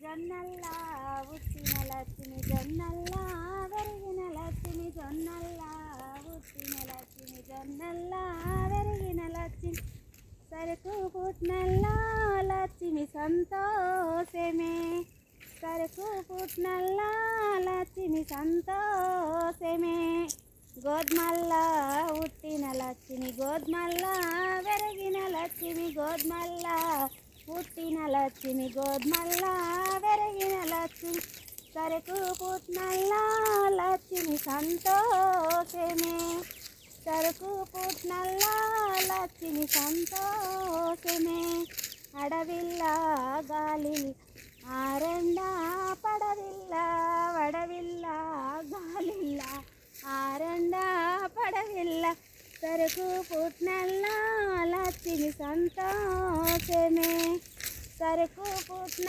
జొన్నల్లా ఉట్టిన లక్ష్మి జొన్నల్లా వెరిగిన లక్ష్మి జొన్నల్లా ఉట్టిన లక్ష్మి జొన్నల్లా వెరిగిన లక్ష్మి సరుకు పుట్నల్లా లక్ష్మి సంతోషమే సరుకు పుట్నల్లా లక్ష్మి సంతోషమే గోధుమల్లా ఉట్టిన లక్ష్మి గోధుమల్లా వెరిగిన లక్ష్మి గోధుమల్లా పుట్టిన లక్ష్మి గోధుమల్లా వెరిగిన లక్ష్మి సరుకు పుట్నల్లా లక్ష్మి సంతోషమే సరుకు పుట్నల్లా లక్ష్మి సంతోషమే అడవిల్లా గాలి ఆరెండ పడవిల్ల వడవిల్ల గాలిల్ల ఆరెండ పడవిల్ల సరుకు పుట్నల్లా లక్ష్మి సంతోషమే సరుకు పుట్న